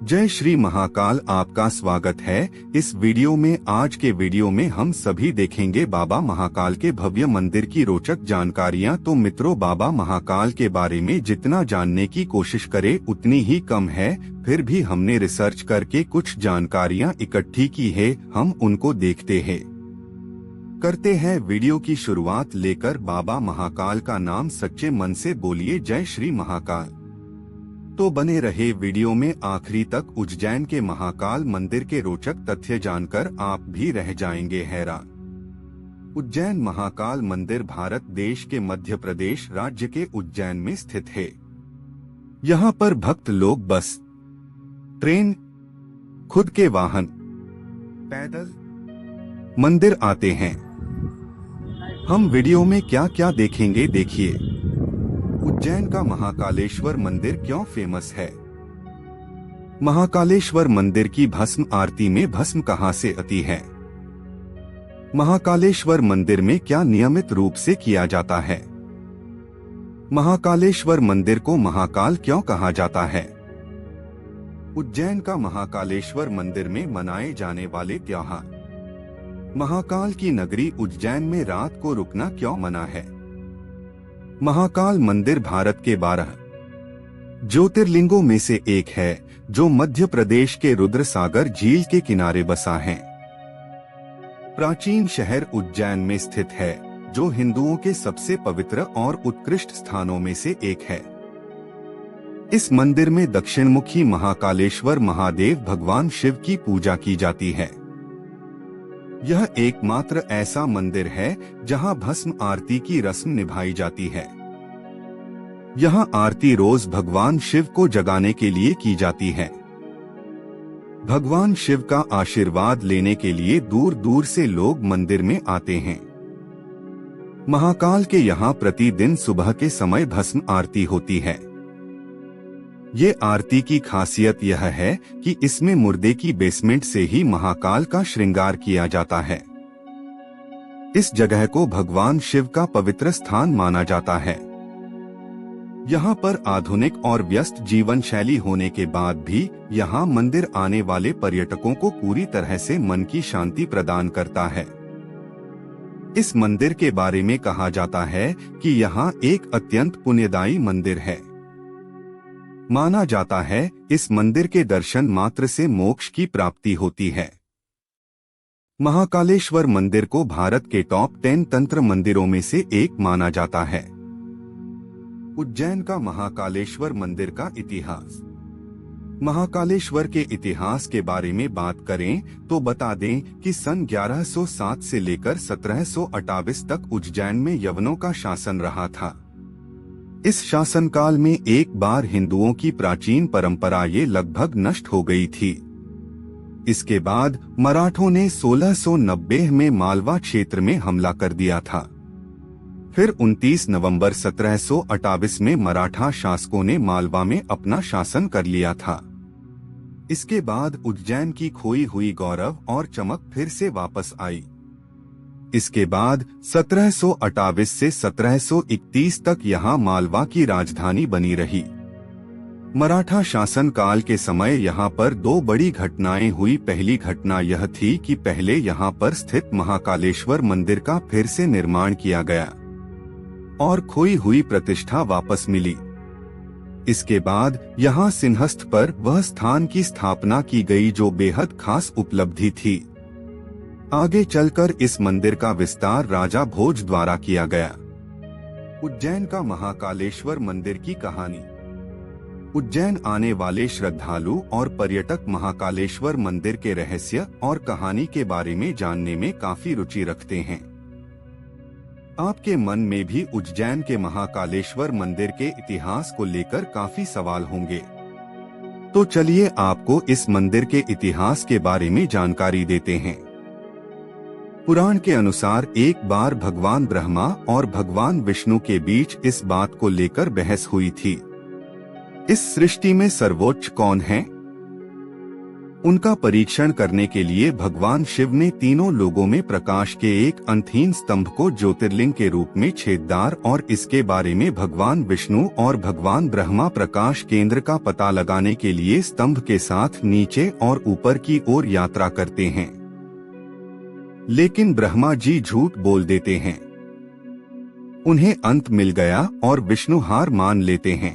जय श्री महाकाल। आपका स्वागत है इस वीडियो में। आज के वीडियो में हम सभी देखेंगे बाबा महाकाल के भव्य मंदिर की रोचक जानकारियां। तो मित्रों, बाबा महाकाल के बारे में जितना जानने की कोशिश करें उतनी ही कम है। फिर भी हमने रिसर्च करके कुछ जानकारियां इकट्ठी की है, हम उनको देखते हैं। करते हैं वीडियो की शुरुआत। लेकर बाबा महाकाल का नाम सच्चे मन से बोलिए जय श्री महाकाल। तो बने रहे वीडियो में आखिरी तक। उज्जैन के महाकाल मंदिर के रोचक तथ्य जानकर आप भी रह जाएंगे हैरान। उज्जैन महाकाल मंदिर भारत देश के मध्य प्रदेश राज्य के उज्जैन में स्थित है। यहाँ पर भक्त लोग बस, ट्रेन, खुद के वाहन, पैदल मंदिर आते हैं। हम वीडियो में क्या क्या देखेंगे देखिए। उज्जैन का महाकालेश्वर मंदिर क्यों फेमस है? महाकालेश्वर मंदिर की भस्म आरती में भस्म कहां से आती है? महाकालेश्वर मंदिर में क्या नियमित रूप से किया जाता है? महाकालेश्वर मंदिर को महाकाल क्यों कहा जाता है? उज्जैन का महाकालेश्वर मंदिर में मनाए जाने वाले त्योहार। महाकाल की नगरी उज्जैन में रात को रुकना क्यों मना है? महाकाल मंदिर भारत के 12 ज्योतिर्लिंगों में से एक है, जो मध्य प्रदेश के रुद्रसागर झील के किनारे बसा है। प्राचीन शहर उज्जैन में स्थित है, जो हिंदुओं के सबसे पवित्र और उत्कृष्ट स्थानों में से एक है। इस मंदिर में दक्षिणमुखी महाकालेश्वर महादेव भगवान शिव की पूजा की जाती है। यह एकमात्र ऐसा मंदिर है जहां भस्म आरती की रस्म निभाई जाती है। यहां आरती रोज भगवान शिव को जगाने के लिए की जाती है। भगवान शिव का आशीर्वाद लेने के लिए दूर दूर से लोग मंदिर में आते हैं। महाकाल के यहां प्रतिदिन सुबह के समय भस्म आरती होती है। ये आरती की खासियत यह है कि इसमें मुर्दे की बेसमेंट से ही महाकाल का श्रृंगार किया जाता है। इस जगह को भगवान शिव का पवित्र स्थान माना जाता है। यहाँ पर आधुनिक और व्यस्त जीवन शैली होने के बाद भी यहाँ मंदिर आने वाले पर्यटकों को पूरी तरह से मन की शांति प्रदान करता है। इस मंदिर के बारे में कहा जाता है कि यहाँ एक अत्यंत पुण्यदायी मंदिर है। माना जाता है इस मंदिर के दर्शन मात्र से मोक्ष की प्राप्ति होती है। महाकालेश्वर मंदिर को भारत के टॉप 10 तंत्र मंदिरों में से एक माना जाता है। उज्जैन का महाकालेश्वर मंदिर का इतिहास। महाकालेश्वर के इतिहास के बारे में बात करें तो बता दें कि सन 1107 से लेकर 1728 तक उज्जैन में यवनों का शासन रहा था। इस शासनकाल में एक बार हिंदुओं की प्राचीन परंपरा ये लगभग नष्ट हो गई थी। इसके बाद मराठों ने 1690 में मालवा क्षेत्र में हमला कर दिया था। फिर 29 नवंबर 1728 में मराठा शासकों ने मालवा में अपना शासन कर लिया था। इसके बाद उज्जैन की खोई हुई गौरव और चमक फिर से वापस आई। इसके बाद 1728 से 1731 तक यहाँ मालवा की राजधानी बनी रही। मराठा शासन काल के समय यहाँ पर दो बड़ी घटनाएं हुई। पहली घटना यह थी कि पहले यहाँ पर स्थित महाकालेश्वर मंदिर का फिर से निर्माण किया गया और खोई हुई प्रतिष्ठा वापस मिली। इसके बाद यहाँ सिंहस्थ पर वह स्थान की स्थापना की गई जो बेहद खास उपलब्धि थी। आगे चलकर इस मंदिर का विस्तार राजा भोज द्वारा किया गया। उज्जैन का महाकालेश्वर मंदिर की कहानी। उज्जैन आने वाले श्रद्धालु और पर्यटक महाकालेश्वर मंदिर के रहस्य और कहानी के बारे में जानने में काफी रुचि रखते हैं। आपके मन में भी उज्जैन के महाकालेश्वर मंदिर के इतिहास को लेकर काफी सवाल होंगे। तो चलिए आपको इस मंदिर के इतिहास के बारे में जानकारी देते हैं। पुराण के अनुसार एक बार भगवान ब्रह्मा और भगवान विष्णु के बीच इस बात को लेकर बहस हुई थी, इस सृष्टि में सर्वोच्च कौन है? उनका परीक्षण करने के लिए भगवान शिव ने तीनों लोगों में प्रकाश के एक अंतहीन स्तंभ को ज्योतिर्लिंग के रूप में छेददार और इसके बारे में भगवान विष्णु और भगवान ब्रह्मा प्रकाश केंद्र का पता लगाने के लिए स्तंभ के साथ नीचे और ऊपर की ओर यात्रा करते हैं। लेकिन ब्रह्मा जी झूठ बोल देते हैं। उन्हें अंत मिल गया और विष्णु हार मान लेते हैं।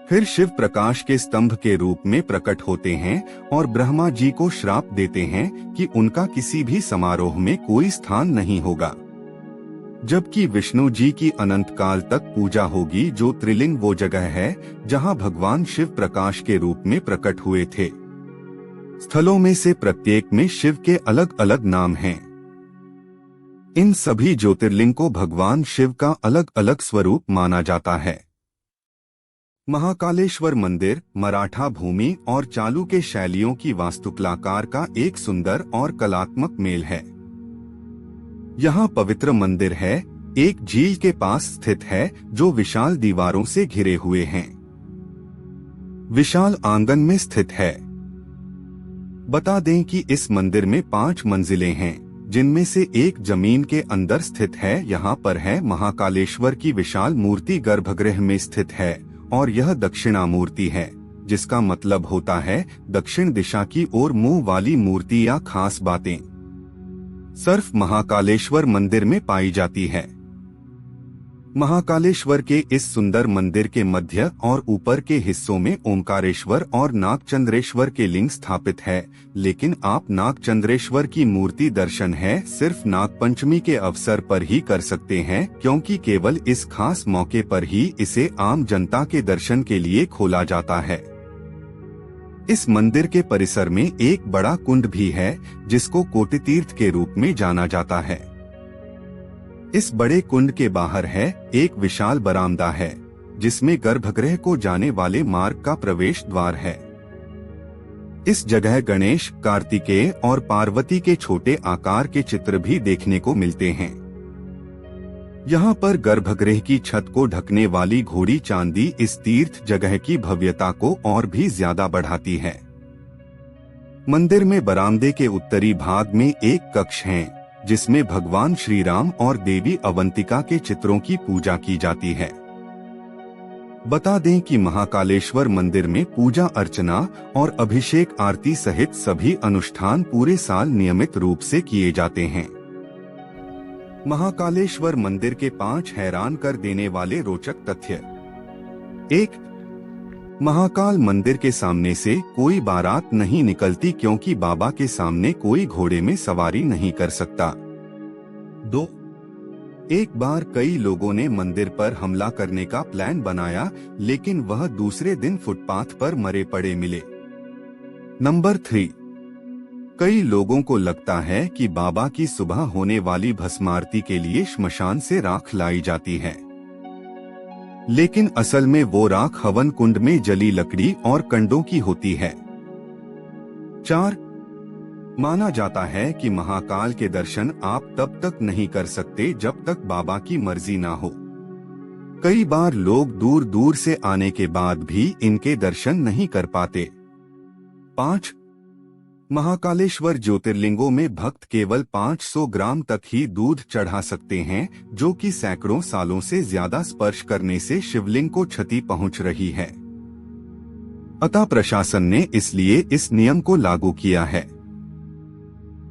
फिर शिव प्रकाश के स्तंभ के रूप में प्रकट होते हैं और ब्रह्मा जी को श्राप देते हैं कि उनका किसी भी समारोह में कोई स्थान नहीं होगा, जबकि विष्णु जी की अनंत काल तक पूजा होगी, जो त्रिलिंग वो जगह है जहां भगवान शिव प्रकाश के रूप में प्रकट हुए थे। स्थलों में से प्रत्येक में शिव के अलग अलग नाम हैं। इन सभी ज्योतिर्लिंग को भगवान शिव का अलग अलग स्वरूप माना जाता है। महाकालेश्वर मंदिर मराठा भूमि और चालुक्य शैलियों की वास्तुकलाकार का एक सुंदर और कलात्मक मेल है। यहाँ पवित्र मंदिर है, एक झील के पास स्थित है जो विशाल दीवारों से घिरे हुए हैं। विशाल आंगन में स्थित है। बता दें कि इस मंदिर में 5 मंजिलें हैं, जिनमें से एक जमीन के अंदर स्थित है। यहाँ पर है महाकालेश्वर की विशाल मूर्ति गर्भगृह में स्थित है और यह दक्षिणामूर्ति है, जिसका मतलब होता है दक्षिण दिशा की ओर मुंह वाली मूर्ति या खास बातें सिर्फ महाकालेश्वर मंदिर में पाई जाती है। महाकालेश्वर के इस सुंदर मंदिर के मध्य और ऊपर के हिस्सों में ओंकारेश्वर और नागचंद्रेश्वर के लिंग स्थापित है, लेकिन आप नागचंद्रेश्वर की मूर्ति दर्शन है सिर्फ नागपंचमी के अवसर पर ही कर सकते हैं, क्योंकि केवल इस खास मौके पर ही इसे आम जनता के दर्शन के लिए खोला जाता है। इस मंदिर के परिसर में एक बड़ा कुंड भी है, जिसको कोटितीर्थ के रूप में जाना जाता है। इस बड़े कुंड के बाहर है एक विशाल बरामदा है, जिसमें गर्भगृह को जाने वाले मार्ग का प्रवेश द्वार है। इस जगह गणेश, कार्तिकेय और पार्वती के छोटे आकार के चित्र भी देखने को मिलते हैं। यहाँ पर गर्भगृह की छत को ढकने वाली घोड़ी चांदी इस तीर्थ जगह की भव्यता को और भी ज्यादा बढ़ाती है। मंदिर में बरामदे के उत्तरी भाग में एक कक्ष है, जिसमें भगवान श्री राम और देवी अवंतिका के चित्रों की पूजा की जाती है। बता दें कि महाकालेश्वर मंदिर में पूजा अर्चना और अभिषेक आरती सहित सभी अनुष्ठान पूरे साल नियमित रूप से किए जाते हैं। महाकालेश्वर मंदिर के 5 हैरान कर देने वाले रोचक तथ्य। 1. महाकाल मंदिर के सामने से कोई बारात नहीं निकलती, क्योंकि बाबा के सामने कोई घोड़े में सवारी नहीं कर सकता। 2. एक बार कई लोगों ने मंदिर पर हमला करने का प्लान बनाया, लेकिन वह दूसरे दिन फुटपाथ पर मरे पड़े मिले। नंबर 3. कई लोगों को लगता है कि बाबा की सुबह होने वाली भस्मारती के लिए श्मशान से राख लाई जाती है, लेकिन असल में वो राख हवन कुंड में जली लकड़ी और कंडों की होती है। 4. माना जाता है कि महाकाल के दर्शन आप तब तक नहीं कर सकते जब तक बाबा की मर्जी ना हो। कई बार लोग दूर दूर से आने के बाद भी इनके दर्शन नहीं कर पाते। 5. महाकालेश्वर ज्योतिर्लिंगों में भक्त केवल 500 ग्राम तक ही दूध चढ़ा सकते हैं, जो कि सैकड़ों सालों से ज्यादा स्पर्श करने से शिवलिंग को क्षति पहुंच रही है। अतः प्रशासन ने इसलिए इस नियम को लागू किया है।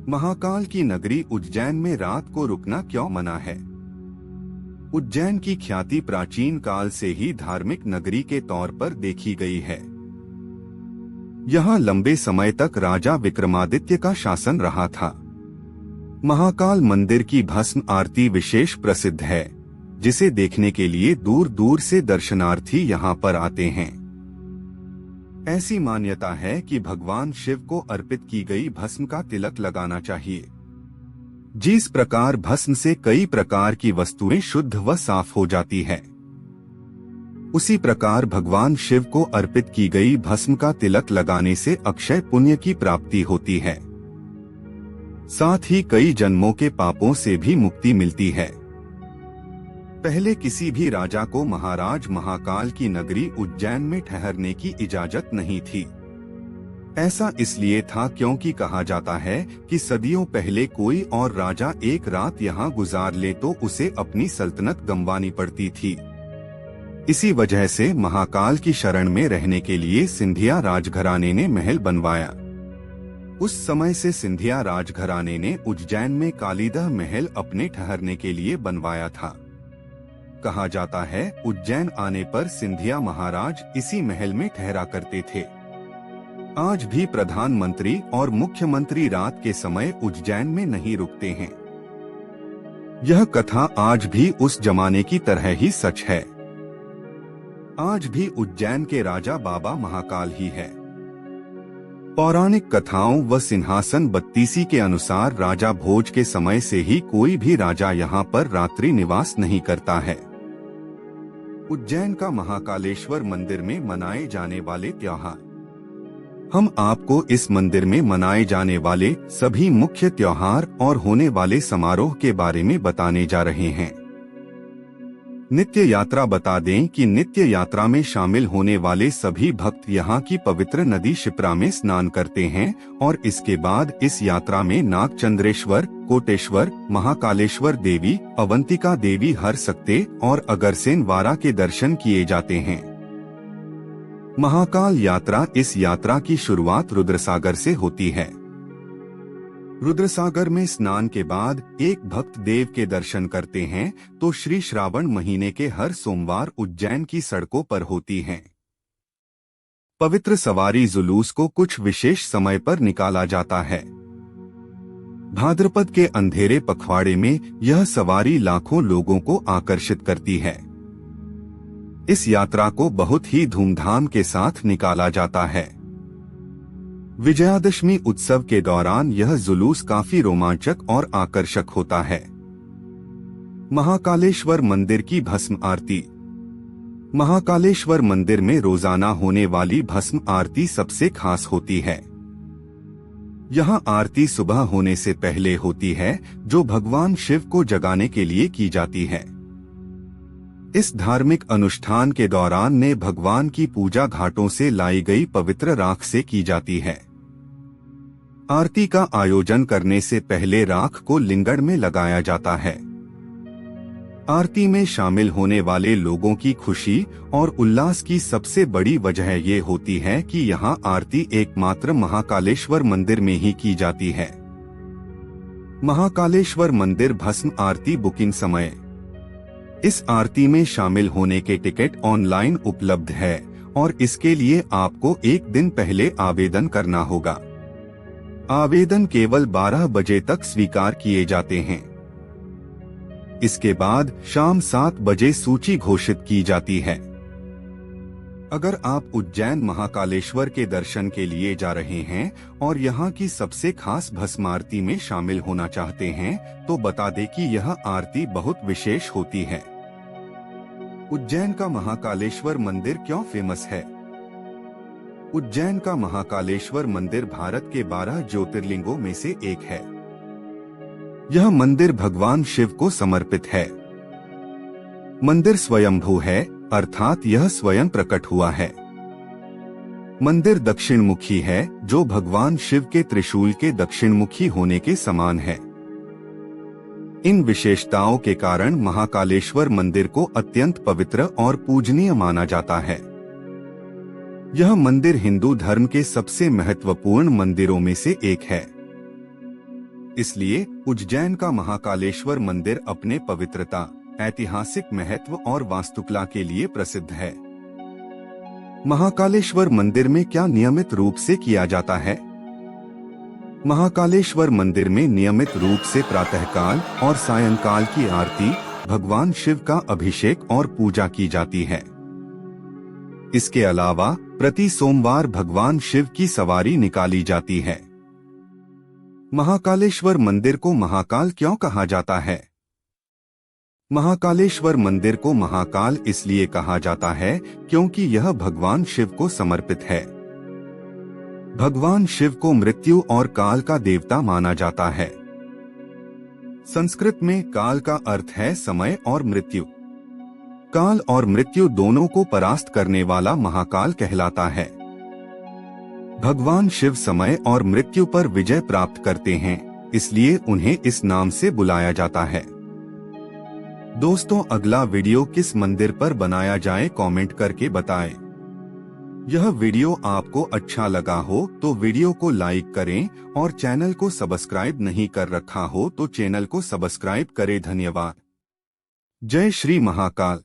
महाकाल की नगरी उज्जैन में रात को रुकना क्यों मना है? उज्जैन की ख्याति प्राचीन काल से ही धार्मिक नगरी के तौर पर देखी गई है। यहाँ लंबे समय तक राजा विक्रमादित्य का शासन रहा था। महाकाल मंदिर की भस्म आरती विशेष प्रसिद्ध है, जिसे देखने के लिए दूर दूर से दर्शनार्थी यहाँ पर आते हैं। ऐसी मान्यता है कि भगवान शिव को अर्पित की गई भस्म का तिलक लगाना चाहिए। जिस प्रकार भस्म से कई प्रकार की वस्तुएं शुद्ध व साफ हो जाती है, उसी प्रकार भगवान शिव को अर्पित की गई भस्म का तिलक लगाने से अक्षय पुण्य की प्राप्ति होती है। साथ ही कई जन्मों के पापों से भी मुक्ति मिलती है। पहले किसी भी राजा को महाराज महाकाल की नगरी उज्जैन में ठहरने की इजाजत नहीं थी। ऐसा इसलिए था क्योंकि कहा जाता है कि सदियों पहले कोई और राजा एक रात यहाँ गुजार ले तो उसे अपनी सल्तनत गंवानी पड़ती थी। इसी वजह से महाकाल की शरण में रहने के लिए सिंधिया राजघराने ने महल बनवाया। उस समय से सिंधिया राजघराने ने उज्जैन में कालीदह महल अपने ठहरने के लिए बनवाया था। कहा जाता है उज्जैन आने पर सिंधिया महाराज इसी महल में ठहरा करते थे। आज भी प्रधानमंत्री और मुख्यमंत्री रात के समय उज्जैन में नहीं रुकते हैं। यह कथा आज भी उस जमाने की तरह ही सच है। आज भी उज्जैन के राजा बाबा महाकाल ही है। पौराणिक कथाओं व सिंहासन बत्तीसी के अनुसार राजा भोज के समय से ही कोई भी राजा यहाँ पर रात्रि निवास नहीं करता है। उज्जैन का महाकालेश्वर मंदिर में मनाए जाने वाले त्योहार। हम आपको इस मंदिर में मनाए जाने वाले सभी मुख्य त्योहार और होने वाले समारोह के बारे में बताने जा रहे हैं। नित्य यात्रा बता दें कि नित्य यात्रा में शामिल होने वाले सभी भक्त यहाँ की पवित्र नदी शिप्रा में स्नान करते हैं और इसके बाद इस यात्रा में नागचंद्रेश्वर, कोटेश्वर, महाकालेश्वर देवी, अवंतिका देवी, हरसक्ते और अगरसेन वारा के दर्शन किए जाते हैं। महाकाल यात्रा। इस यात्रा की शुरुआत रुद्रसागर से होती है। रुद्रसागर में स्नान के बाद एक भक्त देव के दर्शन करते हैं तो श्री श्रावण महीने के हर सोमवार उज्जैन की सड़कों पर होती हैं। पवित्र सवारी जुलूस को कुछ विशेष समय पर निकाला जाता है। भाद्रपद के अंधेरे पखवाड़े में यह सवारी लाखों लोगों को आकर्षित करती है। इस यात्रा को बहुत ही धूमधाम के साथ निकाला जाता है। विजयादशमी उत्सव के दौरान यह जुलूस काफी रोमांचक और आकर्षक होता है। महाकालेश्वर मंदिर की भस्म आरती। महाकालेश्वर मंदिर में रोजाना होने वाली भस्म आरती सबसे खास होती है। यहाँ आरती सुबह होने से पहले होती है, जो भगवान शिव को जगाने के लिए की जाती है। इस धार्मिक अनुष्ठान के दौरान ने भगवान की पूजा घाटों से लाई गई पवित्र राख से की जाती है। आरती का आयोजन करने से पहले राख को लिंगड़ में लगाया जाता है। आरती में शामिल होने वाले लोगों की खुशी और उल्लास की सबसे बड़ी वजह ये होती है कि यहाँ आरती एकमात्र महाकालेश्वर मंदिर में ही की जाती है। महाकालेश्वर मंदिर भस्म आरती बुकिंग समय। इस आरती में शामिल होने के टिकट ऑनलाइन उपलब्ध है और इसके लिए आपको एक दिन पहले आवेदन करना होगा। आवेदन केवल 12 बजे तक स्वीकार किए जाते हैं। इसके बाद शाम 7 बजे सूची घोषित की जाती है। अगर आप उज्जैन महाकालेश्वर के दर्शन के लिए जा रहे हैं और यहाँ की सबसे खास भस्म आरती में शामिल होना चाहते हैं तो बता दें कि यह आरती बहुत विशेष होती है। उज्जैन का महाकालेश्वर मंदिर क्यों फेमस है? उज्जैन का महाकालेश्वर मंदिर भारत के 12 ज्योतिर्लिंगों में से एक है। यह मंदिर भगवान शिव को समर्पित है। मंदिर स्वयंभू है, अर्थात यह स्वयं प्रकट हुआ है। मंदिर दक्षिणमुखी है, जो भगवान शिव के त्रिशूल के दक्षिणमुखी होने के समान है। इन विशेषताओं के कारण महाकालेश्वर मंदिर को अत्यंत पवित्र और पूजनीय माना जाता है। यह मंदिर हिंदू धर्म के सबसे महत्वपूर्ण मंदिरों में से एक है। इसलिए उज्जैन का महाकालेश्वर मंदिर अपने पवित्रता, ऐतिहासिक महत्व और वास्तुकला के लिए प्रसिद्ध है। महाकालेश्वर मंदिर में क्या नियमित रूप से किया जाता है? महाकालेश्वर मंदिर में नियमित रूप से प्रातःकाल और सायंकाल की आरती, भगवान शिव का अभिषेक और पूजा की जाती है। इसके अलावा प्रति सोमवार भगवान शिव की सवारी निकाली जाती है। महाकालेश्वर मंदिर को महाकाल क्यों कहा जाता है? महाकालेश्वर मंदिर को महाकाल इसलिए कहा जाता है क्योंकि यह भगवान शिव को समर्पित है। भगवान शिव को मृत्यु और काल का देवता माना जाता है। संस्कृत में काल का अर्थ है समय और मृत्यु। काल और मृत्यु दोनों को परास्त करने वाला महाकाल कहलाता है। भगवान शिव समय और मृत्यु पर विजय प्राप्त करते हैं, इसलिए उन्हें इस नाम से बुलाया जाता है। दोस्तों, अगला वीडियो किस मंदिर पर बनाया जाए कमेंट करके बताएं। यह वीडियो आपको अच्छा लगा हो तो वीडियो को लाइक करें और चैनल को सब्सक्राइब नहीं कर रखा हो तो चैनल को सब्सक्राइब करें। धन्यवाद। जय श्री महाकाल।